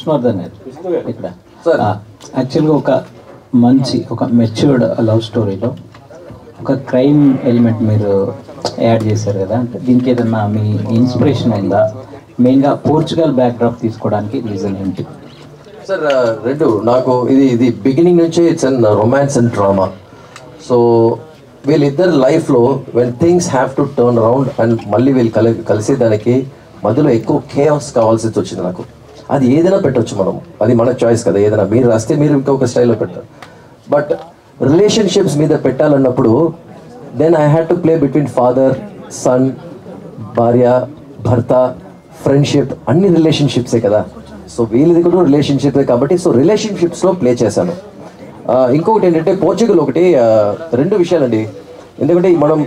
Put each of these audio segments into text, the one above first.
విష్ణువర్ధన్ గారు ఇక్కడ యాక్చువల్గా ఒక మంచి ఒక మెచ్యూర్డ్ లవ్ స్టోరీలో ఒక క్రైమ్ ఎలిమెంట్ మీరు యాడ్ చేశారు కదా, అంటే దీనికి ఏదన్నా మీ ఇన్స్పిరేషన్ ఉందా? మెయిన్గా పోర్చుగల్ బ్యాక్డ్రాప్ తీసుకోవడానికి రీజన్ ఏంటి? సార్ రెండు నాకు ఇది బిగినింగ్ నుంచే it's an romance and drama. So వీళ్ళిద్దరు లైఫ్లో when things have to turn around and మళ్ళీ వీళ్ళు కలిసేదానికి మధ్యలో ఎక్కువ కేఆస్ కావాల్సి వచ్చింది నాకు. అది ఏదైనా పెట్టవచ్చు మనం, అది మన చాయిస్ కదా. ఏదైనా మీరు రాస్తే మీరు ఇంకొక స్టైల్లో పెట్టారు. బట్ రిలేషన్షిప్స్ మీద పెట్టాలన్నప్పుడు then I had to play between father son, భార్య భర్త, ఫ్రెండ్షిప్, అన్ని రిలేషన్షిప్సే కదా. సో వీళ్ళది కూడా రిలేషన్షిప్సే కాబట్టి సో రిలేషన్షిప్స్లో ప్లే చేశాను. ఇంకొకటి ఏంటంటే పోర్చుగల్ ఒకటి రెండు విషయాలండి. ఎందుకంటే మనం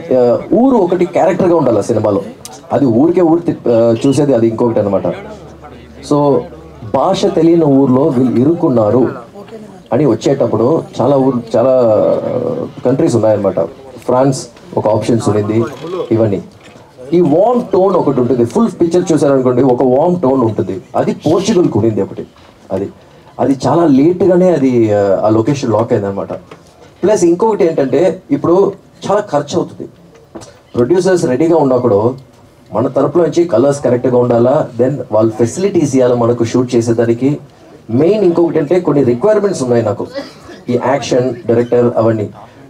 ఊరు ఒకటి క్యారెక్టర్గా ఉండాలి సినిమాలో, అది ఊరికే చూసేది అది ఇంకొకటి అనమాట. సో భాష తెలియని ఊర్లో వీళ్ళు ఇరుక్కున్నారు అని వచ్చేటప్పుడు చాలా కంట్రీస్ ఉన్నాయన్నమాట. ఫ్రాన్స్ ఒక ఆప్షన్స్ ఉన్నింది, ఇవన్నీ. ఈ వార్మ్ టోన్ ఒకటి ఉంటుంది, ఫుల్ పిక్చర్ చూసారనుకోండి ఒక వార్మ్ టోన్ ఉంటుంది, అది పోర్చుగల్కి ఉన్నింది ఒకటి. అది చాలా లేట్గానే అది ఆ లొకేషన్ లాక్ అయింది అనమాట. ప్లస్ ఇంకొకటి ఏంటంటే ఇప్పుడు చాలా ఖర్చు అవుతుంది. ప్రొడ్యూసర్స్ రెడీగా ఉన్నప్పుడు మన తరపులో నుంచి కలర్స్ కరెక్ట్గా ఉండాలా, దెన్ వాళ్ళ ఫెసిలిటీస్ ఇవ్వాలి మనకు షూట్ చేసేదానికి. మెయిన్ ఇంకొకటి అంటే కొన్ని రిక్వైర్మెంట్స్ ఉన్నాయి నాకు, ఈ యాక్షన్ డైరెక్టర్ అవన్నీ.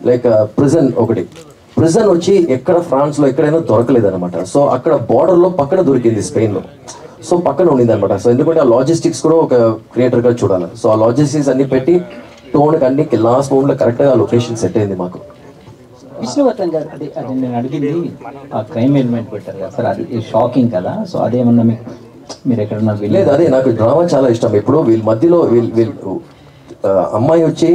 లైక్ ప్రిజన్ వచ్చి ఎక్కడ ఫ్రాన్స్లో ఎక్కడైనా దొరకలేదన్నమాట. సో అక్కడ బార్డర్లో పక్కన దొరికింది, స్పెయిన్లో. సో పక్కన ఉండింది అనమాట. సో ఎందుకంటే ఆ లాజిస్టిక్స్ కూడా ఒక క్రియేటర్గా చూడాలి. సో ఆ లాజిస్టిక్స్ అన్ని పెట్టి టోన్కి అన్ని లాస్ట్ మూమెంట్లో కరెక్ట్గా లొకేషన్ సెట్ అయింది మాకు. విష్ణువర్ధన్ గారు అది నేను అడిగింది ఆ క్రైమ్ ఎలిమెంట్ పెట్టారు కదా సార్, అది షాకింగ్ కదా. సో అదేమన్నా మీరు ఎక్కడన్నా లేదు, అదే నాకు డ్రామా చాలా ఇష్టం. ఇప్పుడు వీళ్ళ మధ్యలో వీళ్ళు అమ్మాయి వచ్చి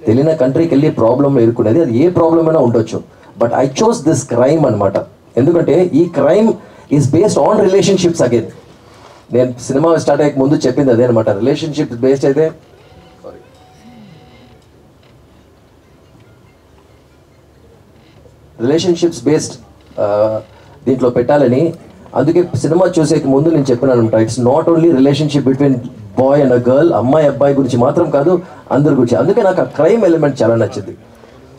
తెలియని కంట్రీకి వెళ్ళి ప్రాబ్లం ఎదుర్కొనేది, అది ఏ ప్రాబ్లం అయినా ఉండొచ్చు. But I chose this crime అనమాట. ఎందుకంటే ఈ crime is based on relationships. Again నేను సినిమా స్టార్ట్ అయ్యే ముందు చెప్పింది అదే అనమాట. రిలేషన్షిప్స్ బేస్డ్ అయితే దీంట్లో పెట్టాలని. అందుకే సినిమా చూసే ముందు నేను చెప్పినాను అనమాట, it's not only relationship between boy and a girl, అమ్మాయి అబ్బాయి గురించి మాత్రం కాదు, అందరి గురించి. అందుకే నాకు ఆ క్రైమ్ ఎలిమెంట్ చాలా నచ్చింది.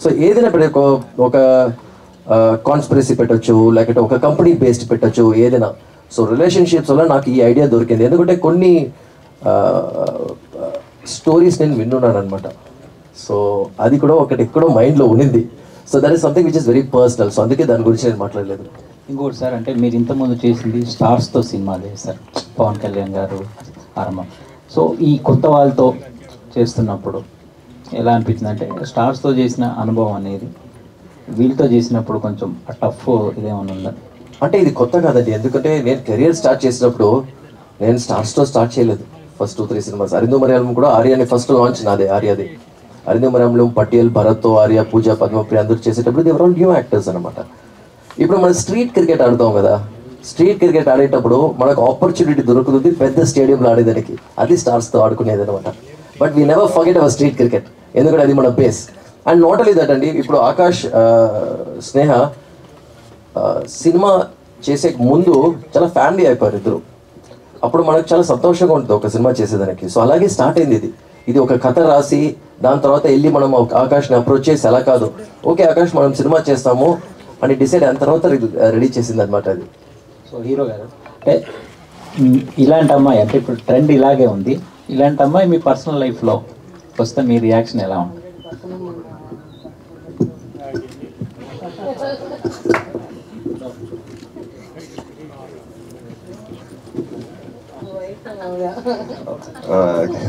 సో ఏదైనా ఒక కాన్స్పిరసీ పెట్టచ్చు, లేకపోతే ఒక కంపెనీ బేస్డ్ పెట్టచ్చు, ఏదైనా. సో రిలేషన్షిప్స్ వల్ల నాకు ఈ ఐడియా దొరికింది. ఎందుకంటే కొన్ని స్టోరీస్ నేను విన్నాను అనమాట. సో అది కూడా ఒకటి ఎక్కడో మైండ్లో ఉండింది. So that is something which is very personal. So అందుకే దాని గురించి నేను మాట్లాడలేదు. ఇంకోటి సార్, అంటే మీరు ఇంతకుముందు చేసింది స్టార్స్తో సినిమా సార్, పవన్ కళ్యాణ్ గారు ఆరంభం. సో ఈ కొత్త వాళ్ళతో చేస్తున్నప్పుడు ఎలా అనిపించింది? అంటే స్టార్స్తో చేసిన అనుభవం అనేది వీళ్ళతో చేసినప్పుడు కొంచెం టఫ్ ఇదేమన్నా ఉందా? అంటే ఇది కొత్త కాదండి. ఎందుకంటే నేను కెరియర్ స్టార్ట్ చేసినప్పుడు నేను స్టార్స్తో స్టార్ట్ చేయలేదు. ఫస్ట్ 2-3 సినిమాస్ అరిందు మలయాళం కూడా ఆర్యాని ఫస్ట్ లాంచ్ నాదే, ఆర్యాది. అరిందు మలయాళం పటేల్, భరత్తో, ఆర్య, పూజ, పద్మప్రియ అందరూ చేసేటప్పుడు దేవర్ ఆల్ న్యూ యాక్టర్స్ అనమాట. ఇప్పుడు మనం స్ట్రీట్ క్రికెట్ ఆడుతాం కదా, స్ట్రీట్ క్రికెట్ ఆడేటప్పుడు మనకు ఆపర్చునిటీ దొరుకుతుంది పెద్ద స్టేడియంలో ఆడేదానికి, అది స్టార్స్తో ఆడుకునేది అనమాట. But we never forget our street cricket, ఎందుకంటే అది మన base. And not only that అండి, ఇప్పుడు ఆకాష్ స్నేహ సినిమా చేసే ముందు చాలా ఫ్యామిలీ అయిపోయారు ఇద్దరు. అప్పుడు మనకు చాలా సంతోషంగా ఉంటుంది ఒక సినిమా చేసేదానికి. సో అలాగే స్టార్ట్ అయింది ఇది ఒక కథ రాసి దాని తర్వాత వెళ్ళి మనం ఆకాష్ని అప్రోచ్ చేసి అలా కాదు, ఓకే ఆకాష్ మనం సినిమా చేస్తాము అని డిసైడ్ అయిన తర్వాత రెడీ చేసింది అనమాట అది. సో హీరో గారు, అంటే ఇలాంటి అమ్మాయి, అంటే ఇప్పుడు ట్రెండ్ ఇలాగే ఉంది, ఇలాంటి అమ్మాయి మీ పర్సనల్ లైఫ్లో వస్తే మీ రియాక్షన్ ఎలా ఉంటుంది?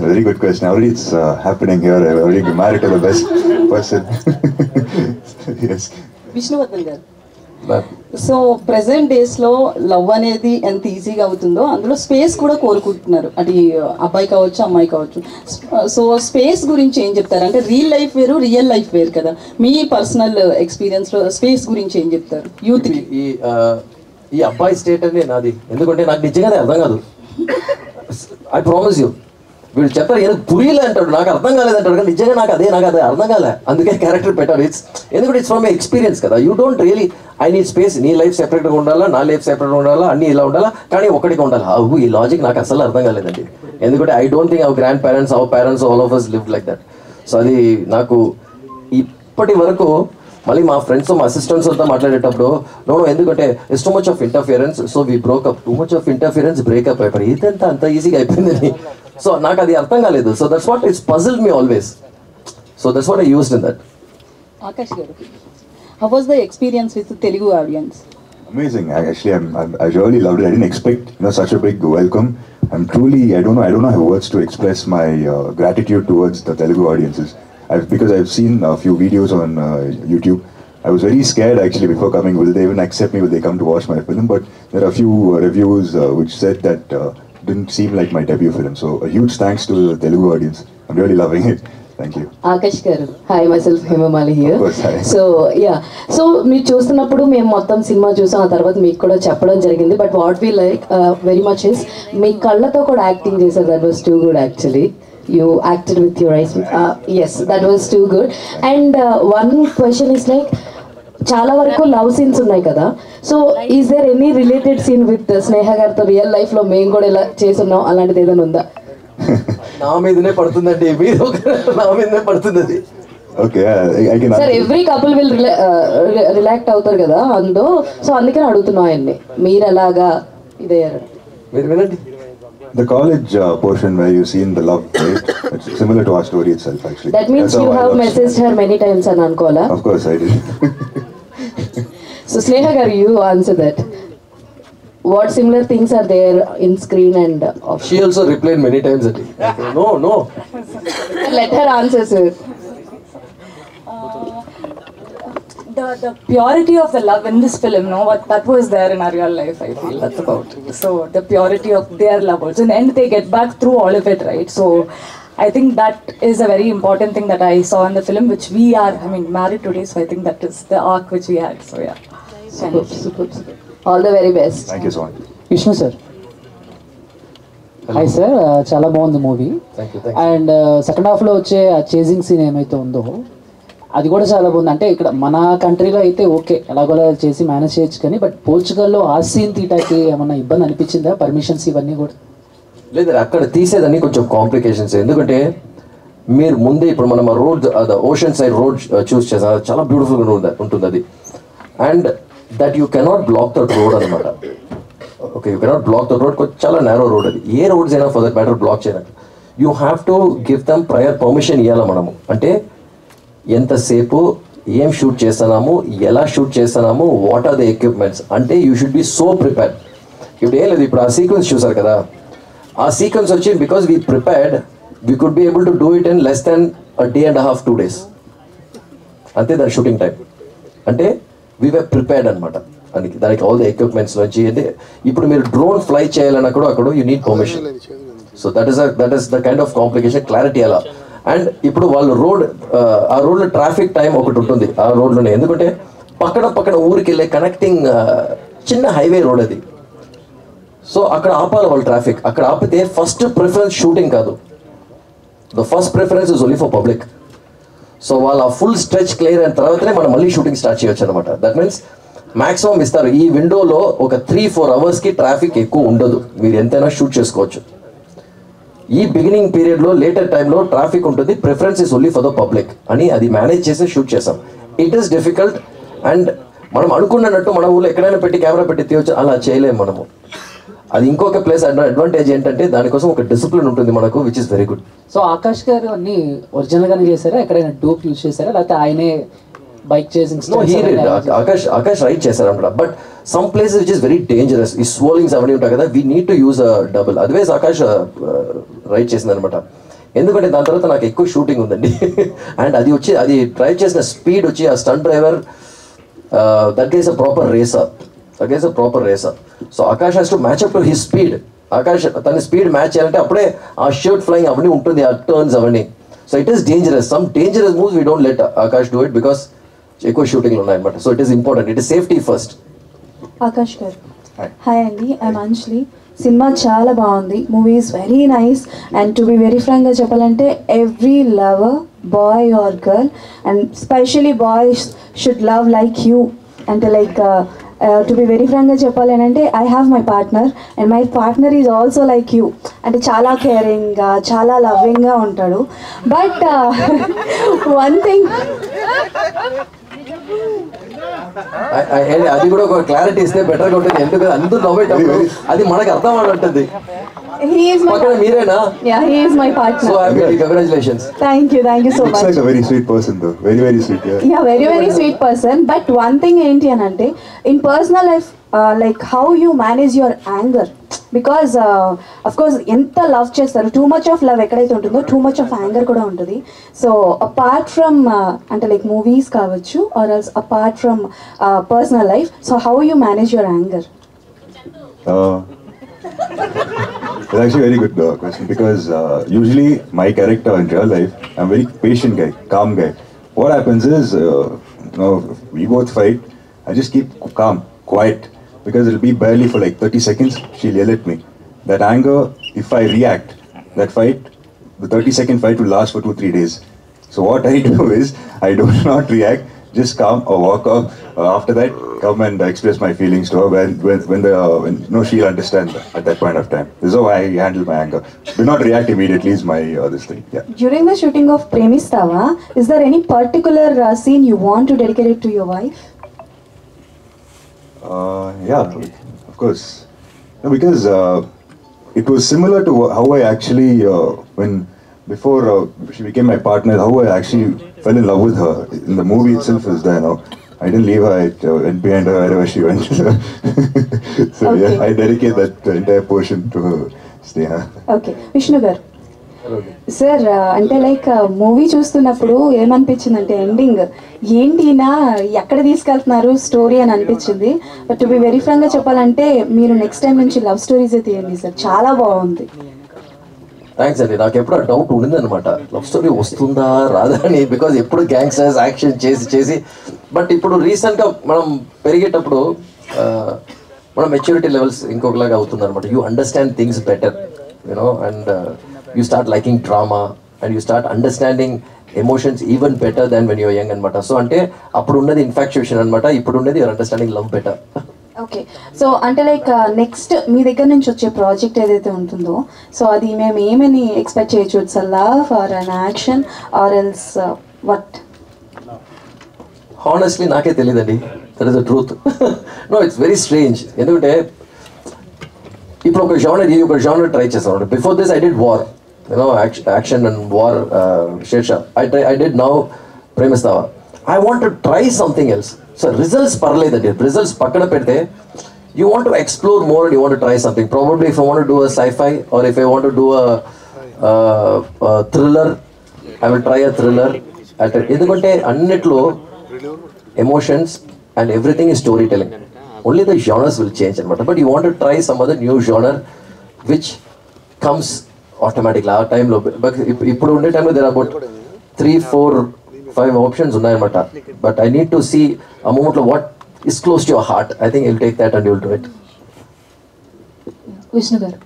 Very good question. Already it's happening here. I already married to the best person. Yes. Vishnuvardhan గారు, సో ప్రెసెంట్ డేస్లో లవ్ అనేది ఎంత ఈజీగా అవుతుందో అందులో స్పేస్ కూడా కోరుకుంటున్నారు, అది అబ్బాయి కావచ్చు అమ్మాయి కావచ్చు. సో స్పేస్ గురించి ఏం చెప్తారు? అంటే రియల్ లైఫ్ వేరు, రియల్ లైఫ్ వేరు కదా. మీ పర్సనల్ ఎక్స్పీరియన్స్లో స్పేస్ గురించి ఏం చెప్తారు యూత్కి? ఈ అబ్బాయి స్టేట్ అనేది నాది, ఎందుకంటే నాకు నిజంగానే అర్థం కాదు. ఐ ప్రామిస్ యూ, వీడు చెప్తారు ఏదో పురీలే అంటాడు, నాకు అర్థం కాలేదంటాడు, కానీ నిజంగా నాకు అదే అర్థం కాలే, అందుకే క్యారెక్టర్ పెట్టాడు. ఎందుకంటే ఇట్స్ ఫ్రమ్ ఎక్స్పీరియన్స్ కదా. You don't really I need space, నీ లైఫ్ సెపరేట్గా ఉండాలా, నా లైఫ్ సెపరేట్గా ఉండాలా, అన్నీ ఇలా ఉండాలా, కానీ ఒకటిగా ఉండాలి. ఈ లాజిక్ నాకు అసలు అర్థం కాలేదండి. ఎందుకంటే I don't think our grand parents, our parents all of us live like that. So అది నాకు ఇప్పటి వరకు మళ్ళీ మా ఫ్రెండ్స్, మా అసిస్టెంట్స్ అంతా మాట్లాడేటప్పుడు నో, ఎందుకంటే it's too much of interference, so we broke up, too much of interference, breakup అయిపోయి ఇదంతా అంత ఈజీగా అయిపోయిందని. సో నాకు అది అర్థం కాలేదు. So that's what it's puzzled me always. So that's what I used in that. Akash గారు, how was the experience with Telugu audience? Amazing. I really loved it. I didn't expect such a big welcome. I'm truly, I don't know words to express my gratitude towards the Telugu audiences. Because I've seen a few videos on YouTube. I was very scared actually before coming. Will they even accept me? Will they come to watch my film? But there are a few reviews which said that didn't seem like my debut film. So a huge thanks to the Telugu audience. I'm really loving it. Thank you. Akash garu, hi, myself Hemamali here. Of course, hi. So మీరు చూస్తున్నప్పుడు మేము మొత్తం cinema చూసాం, ఆ తర్వాత మీకు కూడా చెప్పడం జరిగింది. But what we like very much is మీ కళ్ళతో కూడా యాక్టింగ్ చేశారు. That was too good actually. You acted with your eyes. Yes, that was too good. And one question is like, చాలా వరకు లవ్ సీన్స్ ఉన్నాయి కదా, so is there any related scene with Sneha గారితో real life లో మేము కూడా ఇలా చేస్తున్నాం, అలాంటిది ఏదైనా ఉందా? నా మీదనే పడుతుందండి, మీరు నా మీదనే పడుతుంది. Okay, I can. Sir every couple will relate అవుతారు కదా అందులో, సో అందుకని అడుగుతున్నా ఆయన్ని, మీరు ఎలాగా ఇదయ్యారు? మీరు వినండి. The college portion where you've seen the love, right? It's similar to our story itself, actually. That means you have messaged her many times and Ankola. Of course, I did. So Sneha garu, you answer that. What similar things are there in screen and off? She also replied many times at it. No. Let her answer, sir. The purity of the love in this film, that was there in our real life, I feel. That's about it. So the purity of their love also. In the end, they get back through all of it, right? So I think that is a very important thing that I saw in the film, which we are, married today. So I think that is the arc which we had. So yeah. Super. All the very best. Thank you so much. Vishnu sir, hi sir, చాలా బాగుంది movie. And second హాఫ్లో వచ్చే ఆ chasing scene ఏమైతే ఉందో అది కూడా చాలా బాగుంది. అంటే ఇక్కడ మన కంట్రీలో అయితే ఓకే ఎలాగోలా చేసి మేనేజ్ చేయొచ్చు, కానీ బట్ పోర్చుగల్లో ఆ సీన్ తీయటానికి ఏమన్నా ఇబ్బంది అనిపించిందా? పర్మిషన్స్ ఇవన్నీ కూడా లేదు, అక్కడ తీసేదాన్ని కొంచెం కాంప్లికేషన్స్. ఎందుకంటే మీరు ముందే ఇప్పుడు మనం road, ocean side road choose చేసాం, చాలా బ్యూటిఫుల్గా ఉంటుంది అది. And that you cannot block the road అనమాట. Okay, you cannot block the road, చాలా నేరో రోడ్ అది. ఏ రోడ్స్ అయినా ఫర్ దట్ మ్యాటర్ బ్లాక్ చేయడానికి you have to give them prior permission ఇవ్వాలి మనము. అంటే ఎంతసేపు ఏం షూట్ చేస్తున్నాము, ఎలా షూట్ చేస్తున్నాము, వాట్ ఆర్ ద ఎక్విప్మెంట్స్, అంటే you should be so prepared. ఇప్పుడు ఏం లేదు, ఇప్పుడు ఆ సీక్వెన్స్ చూసారు కదా, ఆ సీక్వెన్స్ వచ్చి because we prepared, we could be able to do it in less than a day and a half, 2 days అంతే దాని షూటింగ్ టైం. అంటే వీ వర్ ప్రిపేర్డ్ అనమాట. దానికి ఆల్ ద ఎక్విప్మెంట్స్ వచ్చి, అంటే ఇప్పుడు మీరు డ్రోన్ ఫ్లై చేయాలన్నా కూడా అక్కడ you need permission. So that is the kind of complication, clarity అలా. అండ్ ఇప్పుడు వాళ్ళు ఆ రోడ్లో ట్రాఫిక్ టైం ఒకటి ఉంటుంది ఆ రోడ్లోనే, ఎందుకంటే పక్కన ఊరికి వెళ్ళే కనెక్టింగ్ చిన్న హైవే రోడ్ అది. సో అక్కడ ఆపాలి వాళ్ళు ట్రాఫిక్. అక్కడ ఆపితే ఫస్ట్ ప్రిఫరెన్స్ షూటింగ్ కాదు, the first preference is only for public. So వాళ్ళ ఫుల్ స్ట్రెచ్ క్లియర్ అయిన తర్వాతనే మనం మళ్ళీ షూటింగ్ స్టార్ట్ చేయొచ్చు అనమాట. దట్ మీన్స్ మ్యాక్సిమం ఇస్తారు. ఈ విండోలో ఒక 3-4 అవర్స్కి ట్రాఫిక్ ఎక్కువ ఉండదు, మీరు ఎంతైనా షూట్ చేసుకోవచ్చు. ఈ బిగినింగ్ పీరియడ్లో లేటర్ టైంలో ట్రాఫిక్ ఉంటుంది, preference is only for the public అని అది మేనేజ్ చేసి షూట్ చేసాం. It is difficult. అండ్ మనం అనుకున్నట్టు మన ఊళ్ళో ఎక్కడైనా పెట్టి కెమెరా పెట్టి తీయవచ్చు, అలా చేయలేము మనము. అది ఇంకొక ప్లేస్ అడ్వాంటేజ్ ఏంటంటే దానికోసం ఒక డిసిప్లిన్ ఉంటుంది మనకు, which is very good. So Akash గారు అన్ని ఒరిజినల్గానే చేశారా, ఎక్కడైనా డూప్ యూజ్ చేశారా, లేకపోతే ఆయనే బైక్ చేసింగ్? ఆకాష్ రైడ్ చేశారన్నమాట. But some places which is very dangerous, ఈ స్వోలింగ్స్ అవన్నీ ఉంటాయి కదా, we need to use double. Otherwise Akash ride చేసింది అనమాట. ఎందుకంటే దాని తర్వాత నాకు ఎక్కువ షూటింగ్ ఉందండి. అండ్ అది డ్రైవ్ చేసిన స్పీడ్ వచ్చి ఆ stunt driver that is a proper racer. So Akash has to match up to his speed. Akash తన స్పీడ్ మ్యాచ్ చేయాలంటే అప్పుడే ఆ షర్ట్ ఫ్లయింగ్ అవన్నీ ఉంటుంది, ఆ టర్న్స్ అవన్నీ. So it is dangerous. Some dangerous moves we don't let Akash do it because ఎక్కువ షూటింగ్లు ఉన్నాయన్నమాట. So it is important, it is safety first. Akash గారు, హాయ్ అండి, ఐఎమ్ అంజలి. సినిమా చాలా బాగుంది. Movie is very nice and to be very ఫ్రాంక్గా చెప్పాలంటే every lover boy or girl and specially boys should love like you. అంటే like to be very ఫ్రాంక్గా చెప్పాలి అని అంటే I have my partner and my partner is also like you. అంటే చాలా కేరింగ్గా చాలా లవ్వింగ్గా ఉంటాడు. బట్ వన్ థింగ్ అది కూడా ఒక క్లారిటీ ఇస్తే బెటర్గా ఉంటుంది. ఎందుకంటే అందరూ నవ్వేటప్పుడు అది మనకు అర్థం ఉంటుంది. he is my మీరేనా? Yeah, he is my partner. So happy, congratulations. Thank you so Looks much. like a very sweet person though. Very sweet. Yeah, very sweet person. But one thing enti anante in personal life like how you manage your anger, because of course enta love chestaru, too much of love ekkadaithe untundo too much of anger kuda untadi. So apart from ante like movies kavachu or else apart from personal life, so how you manage your anger? It's actually a very good question, because usually my character in real life, I'm a very patient guy, calm guy. What happens is, we both fight, I just keep calm, quiet, because it'll be barely for like 30 seconds, she'll yell at me. That anger, if I react, that fight, the 30-second fight will last for 2-3 days. So what I do is, I do not react, just calm or walk off. After that, come and express my feelings to her when she'll understand at that point of time. This is how I handle my anger. Do not react immediately is my this thing. Yeah. During the shooting of Premistava, is there any particular scene you want to dedicate it to your wife? Yeah, of course. No, because it was similar to how I actually before she became my partner, how I actually fell in love with her. In the movie itself is there now. I didn't leave her, I went behind her wherever she went. So okay. Yeah, I dedicate that entire portion to her. Sneha. Okay, Vishnu garu. Sir అంటే like movie చూస్తున్నప్పుడు ఏమనిపించింది అంటే ending ఏంటినా ఎక్కడ తీసుకెళ్తున్నారు story అని అనిపించింది. But to be very ఫ్రాంక్గా చెప్పాలంటే మీరు నెక్స్ట్ టైం నుంచి లవ్ స్టోరీసే తీయండి సార్, చాలా బాగుంది. థ్యాంక్స్ అండి. నాకు ఎప్పుడు డౌట్ ఉండింది అనమాట, లవ్ స్టోరీ వస్తుందా రాదా అని. బికాజ్ ఎప్పుడు గ్యాంగ్స్టర్స్ యాక్షన్ చేసి బట్ ఇప్పుడు రీసెంట్గా మనం పెరిగేటప్పుడు మన మెచ్యూరిటీ లెవెల్స్ ఇంకొకలాగా అవుతుంది అనమాట. You understand things better, you know, and you start liking drama and you start understanding emotions even better than when you're young అనమాట. సో అంటే అప్పుడు ఉన్నది ఇన్ఫాక్చుయేషన్ అనమాట, ఇప్పుడు ఉన్నది you're understanding love better. Okay, so అంటే లైక్ నెక్స్ట్ మీ దగ్గర నుంచి వచ్చే ప్రాజెక్ట్ ఏదైతే ఉంటుందో, సో అది మేము ఏమని ఎక్స్పెక్ట్ చేయొచ్చు? It's a love or an action or else what? Honestly నాకే తెలియదండి, that is the truth. No, it's very strange. ఎందుకంటే ఇప్పుడు ఒక జానర్ ట్రై చేస్తాను. Before this I did war, you know, action and war, Shershaah. I did now Premisthava. I want to try something else. So results పర్లేదండి, results పక్కన పెడితే you want to explore more and you want to try something. Probably if I want to do a sci-fi or if I want to do a thriller, I will try a thriller. ఎందుకంటే అన్నిట్లో emotions and everything is story telling. Only the genres will change అనమాట. But you want to try some other new genre which comes automatically ఆ టైంలో. బట్ ఇప్పుడు ఉండే టైంలో there about 3-4-5 options ఉన్నాయన్నమాట. But I need to see ఆ మూమెంట్లో what is close to your heart. I think you will take that and you will do it. Vishnu గారు,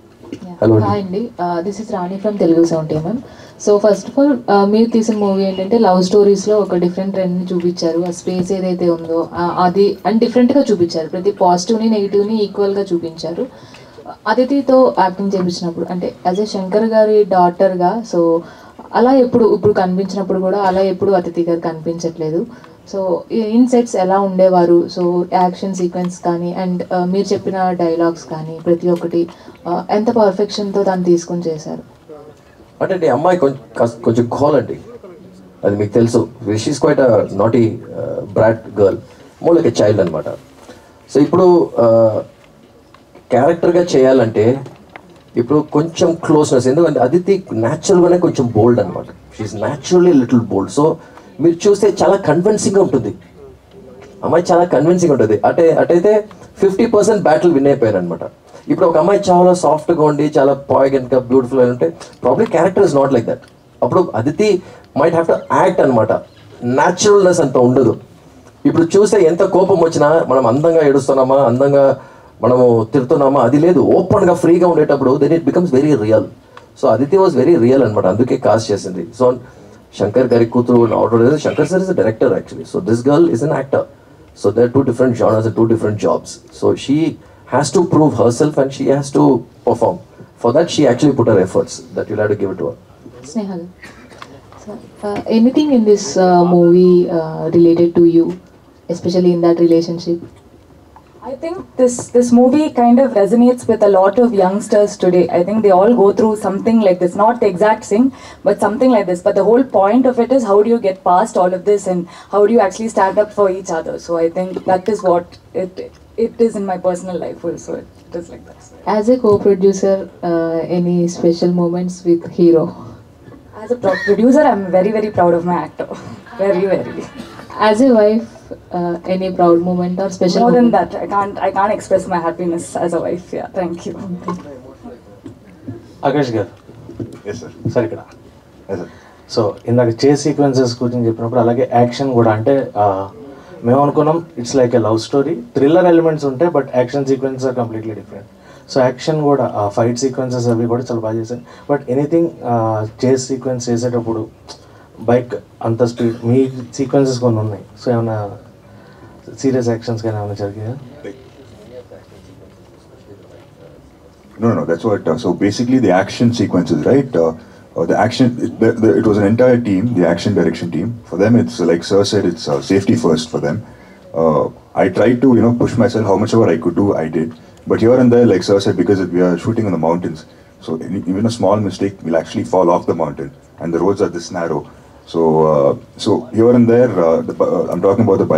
హలో అండి. This is Rani from Telugu 70mm. So first of all మీరు తీసిన movie ఏంటంటే love స్టోరీస్లో ఒక different ట్రెండ్ని చూపించారు. ఆ స్పేస్ ఏదైతే ఉందో అది అండ్ డిఫరెంట్గా చూపించారు. ప్రతి పాజిటివ్ని నెగిటివ్ని ఈక్వల్గా చూపించారు. అదితితో యాక్టింగ్ చేయించినప్పుడు అంటే యాజ్ ఏ శంకర్ గారి డాటర్గా, సో అలా ఇప్పుడు కనిపించినప్పుడు కూడా అలా ఎప్పుడు అతిథి గారు కనిపించట్లేదు. సో ఇన్ సెట్స్ ఎలా ఉండేవారు? సో యాక్షన్ సీక్వెన్స్ కానీ అండ్ మీరు చెప్పిన డైలాగ్స్ కానీ ప్రతి ఒక్కటి ఎంత పర్ఫెక్షన్తో దాన్ని తీసుకొని చేశారు? అంటే అమ్మాయి కొంచెం కోల్ అండి, అది మీకు తెలుసు. She's quite a naughty brought girl, more like a child అనమాట. సో ఇప్పుడు క్యారెక్టర్గా చేయాలంటే ఇప్పుడు కొంచెం క్లోజ్నెస్, ఎందుకంటే అదితి న్యాచురల్గానే కొంచెం బోల్డ్ అనమాట. షీఈస్ న్యాచురల్లీ లిటిల్ బోల్డ్. సో మీరు చూస్తే చాలా కన్విన్సింగ్గా ఉంటుంది అమ్మాయి, చాలా కన్విన్సింగ్ ఉంటుంది. అటైతే 50% బ్యాటిల్ విన్ అయిపోయారు అనమాట. ఇప్పుడు ఒక అమ్మాయి చాలా సాఫ్ట్గా ఉండి చాలా పాయిగెంట్గా బ్యూటిఫుల్ అని ఉంటే probably character is not like that. అప్పుడు Aditi might have to act అనమాట, న్యాచురల్నెస్ అంత ఉండదు. ఇప్పుడు చూస్తే ఎంత కోపం వచ్చినా మనం అందంగా ఏడుస్తున్నామా, అందంగా మనము తిడుతున్నామా అది లేదు, ఓపెన్గా ఫ్రీగా ఉండేటప్పుడు then it becomes very real. So Aditi was very real అనమాట, అందుకే కాస్ట్ చేసింది. సో శంకర్ గారి కూతురు ఆర్డర్, Shankar sir is a director actually, so this girl is an actor. So they are 2 different genres and 2 different jobs. So she has to prove herself and she has to perform. For that she actually put her efforts, that you'll have to give it to her. Snehal, so, anything in this movie related to you, especially in that relationship? I think this movie kind of resonates with a lot of youngsters today. I think they all go through something like this, not the exact thing, but something like this. But the whole point of it is how do you get past all of this and how do you actually stand up for each other. So I think that is what it is in my personal life also. It is like that. As a co-producer, any special moments with hero? As a producer, I'm very, very proud of my actor. Very, very. As a wife, any proud moment or special More moment? than that, I can't express my happiness as a wife. Yeah, thank you. Akash గారు Yes, sir. Sir ఇక్కడ Yes, sir. So ఇందాక చేస్ sequences గురించి చెప్పినప్పుడు అలాగే action కూడా అంటే మేము అనుకున్నాం it's like a love story, thriller elements ఉంటాయి but action sequence are completely different. So action కూడా ఫైట్ సీక్వెన్సెస్ అవి కూడా చాలా బాగా చేశాను. బట్ ఎనీథింగ్ చేస్ సీక్వెన్స్ చేసేటప్పుడు బైక్ అంత స్పీడ్, మీ సీక్వెన్సెస్ కొన్ని ఉన్నాయి, సో ఏమైనా సీరియస్ యాక్షన్స్ కానీ ఏమైనా జరిగాయా? No, that's what. So basically, the action sequences, right? The action. It was an entire team, the action direction team. For them, it's like Sir said, it's safety first for them. I tried to, push myself. How much ever I could do, I did. But here and there, like Sir said, because we are shooting in the mountains, so even a small mistake will actually fall off the mountain, and the roads are this narrow. So here and there, I'm talking about the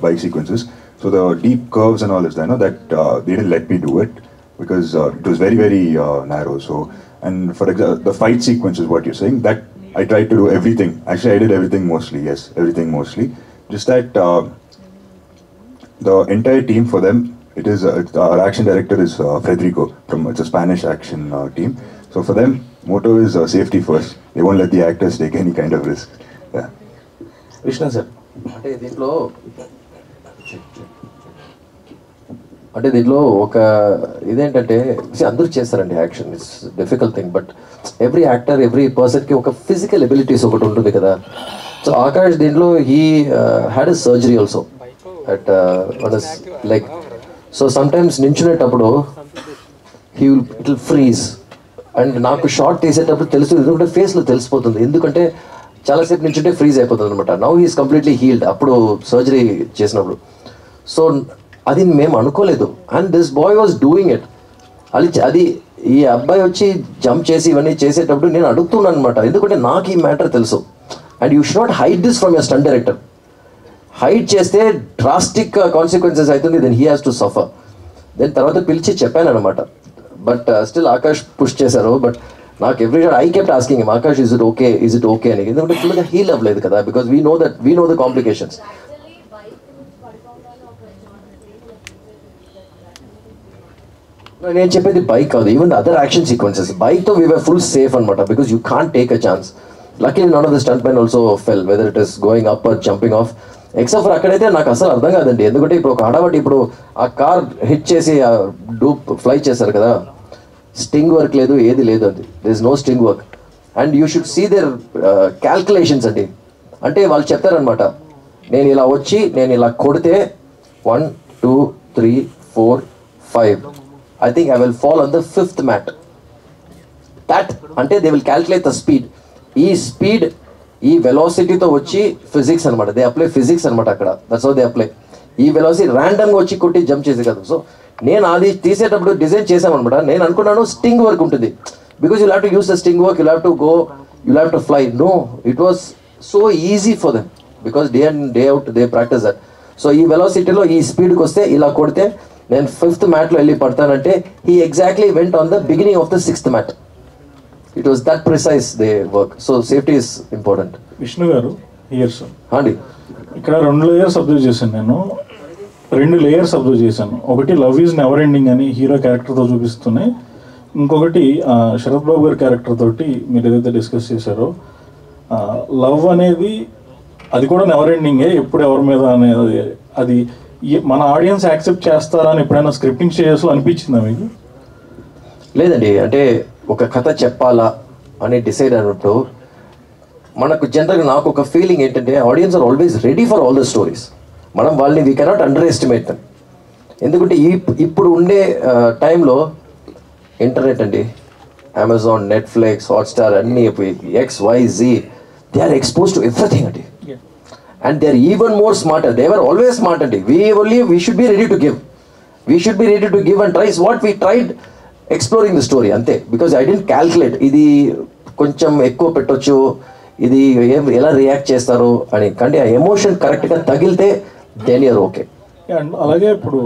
bike sequences. So the deep curves and all is there, that they didn't let me do it because it was very, very narrow. So, and for example, the fight sequence is what you're saying, that I tried to do everything. Actually, I did everything mostly. Yes, everything mostly. Just that the entire team for them, it is our action director is Federico it's a Spanish action team. So for them, motto is safety first. They won't let the actors take any kind of risk. Yeah. Vishnu sir అంటే దీంట్లో ఒక ఇదేంటంటే అందరూ చేస్తారండి action, it's difficult thing, but every actor every పర్సన్కి ఒక physical abilities ఒకటి ఉంటుంది కదా. సో ఆకాష్ దీంట్లో he had a surgery also at like, so sometimes నించునేటప్పుడు ఇట్ విల్ ఫ్రీజ్. అండ్ నాకు షార్ట్ తీసేటప్పుడు తెలుస్తుంది, ఎందుకంటే ఫేస్లో తెలిసిపోతుంది, ఎందుకంటే చాలాసేపు నించుంటే ఫ్రీజ్ అయిపోతుంది అనమాట. నౌ హీస్ కంప్లీట్లీ హీల్డ్ అప్పుడు సర్జరీ చేసినప్పుడు. సో అది మేము అనుకోలేదు, and this boy was doing it. అది ఈ అబ్బాయి వచ్చి జంప్ చేసి ఇవన్నీ చేసేటప్పుడు నేను అడుగుతున్నాను అనమాట, ఎందుకంటే నాకు ఈ మ్యాటర్ తెలుసు. And you should not hide this from your stunt director. Hide చేస్తే డ్రాస్టిక్ కాన్సిక్వెన్సెస్ అవుతుంది, then he has to suffer. Then తర్వాత పిలిచి చెప్పాను అనమాట, బట్ స్టిల్ ఆకాష్ పుష్ చేశారు. బట్ నాకు every I kept asking him, Akash is it okay అని, ఎందుకంటే ఫుల్గా హీల్ అవ్వలేదు కదా, because we know the complications. నేను చెప్పేది బైక్ కాదు, ఈవెన్ అదర్ యాక్షన్ సీక్వెన్సెస్ బైక్తో వీ వర్ ఫుల్ సేఫ్ అనమాట, because you can't take a chance. Lucky none of the stunt men also fell, whether it is going up or jumping off. Except for అక్కడైతే నాకు అసలు అర్థం కాదండి, ఎందుకంటే ఇప్పుడు ఒక ఆడవాటి ఇప్పుడు ఆ కార్ హిట్ చేసి ఆ డూప్ ఫ్లై చేశారు కదా, స్టింగ్ వర్క్ లేదు, ఏది లేదు, అది there is no sting work. And you should see their calculations అండి. అంటే వాళ్ళు చెప్తారనమాట, నేను ఇలా వచ్చి నేను ఇలా కొడితే 1 2 3 4 5 I think I will fall on the 5th mat. That అంటే they will calculate the speed. ఈ స్పీడ్ ఈ వెలాసిటీతో వచ్చి ఫిజిక్స్ అనమాట, దే అప్లై ఫిజిక్స్ అనమాట అక్కడ, దట్స్ హౌ దే అప్లై. ఈ వెలాసిటీ ర్యాండమ్గా వచ్చి కొట్టి జంప్ చేసి కాదు. సో నేను అది తీసేటప్పుడు డిజైన్ చేసామన్నమాట, నేను అనుకున్నాను స్టింగ్ వర్క్ ఉంటుంది, because you have to use the sting work, you have to go, you have to fly. No, it was so easy for them because day and day out they practice that. So ఈ వెలాసిటీలో ఈ స్పీడ్కి వస్తే ఇలా కొడితే నేను 5th మ్యాట్లో వెళ్ళి పడతానంటే he exactly went on the beginning of the 6th mat. It was that precise they work. So safety is important. Vishnu గారు ఇయర్స్ అండి, ఇక్కడ 2 లేయర్స్ అబ్జర్వ్ చేశాను నేను, 2 లేయర్స్ అబ్జర్వ్ చేశాను. ఒకటి లవ్ ఈజ్ నెవర్ ఎండింగ్ అని హీరో క్యారెక్టర్తో చూపిస్తున్నాయి, ఇంకొకటి శరత్ బాబు గారి క్యారెక్టర్ తోటి మీరు ఏదైతే డిస్కస్ చేశారో లవ్ అనేది అది కూడా నెవర్ ఎండింగే, ఎప్పుడు ఎవరి మీద అనేది అది మన ఆడియన్స్ యాక్సెప్ట్ చేస్తారా అని ఎప్పుడైనా స్క్రిప్టింగ్ స్టేజెస్లో అనిపించిందా మీకు? లేదండి, అంటే ఒక కథ చెప్పాలా అని డిసైడ్ అయినప్పుడు మనకు జనరల్గా నాకు ఒక ఫీలింగ్ ఏంటంటే audience are always ready for all the stories. మనం వాళ్ళని we cannot underestimate them. ఎందుకంటే ఇప్పుడు ఉండే టైంలో ఇంటర్నెట్ అండి, అమెజాన్, నెట్ఫ్లిక్స్, హాట్స్టార్ అన్నీ XYZ, they are expose to everything అండి. And they are even more smarter. They are always smart అండి. We should be ready to give. We should be ready to give and tries what we tried exploring the story అంతే. Because I dent calculate ఇది కొంచెం ఎక్కువ పెట్టొచ్చు, ఇది ఎలా react చేస్తారు అని. కానీ ఆ ఎమోషన్ కరెక్ట్గా తగిలితే దెన్ యూర్ ఓకే. అండ్ అలాగే ఇప్పుడు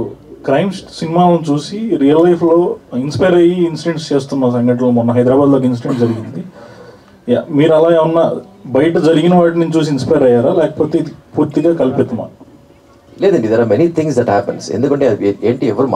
క్రైమ్ సినిమాలను చూసి రియల్ లైఫ్లో ఇన్స్పైర్ అయ్యి ఇన్సిడెంట్స్ చేస్తున్న సంఘటనలు, మొన్న హైదరాబాద్లో ఒక ఇన్సిడెంట్ జరిగింది. మీరు అలా ఏమన్నా బయట జరిగిన వాటిని చూసి ఇన్స్పైర్ అయ్యారా, లేకపోతే ఇది పూర్తిగా కల్పితమా? లేదండి, there are many things that happens. ఎందుకంటే ఏంటి ఎవరు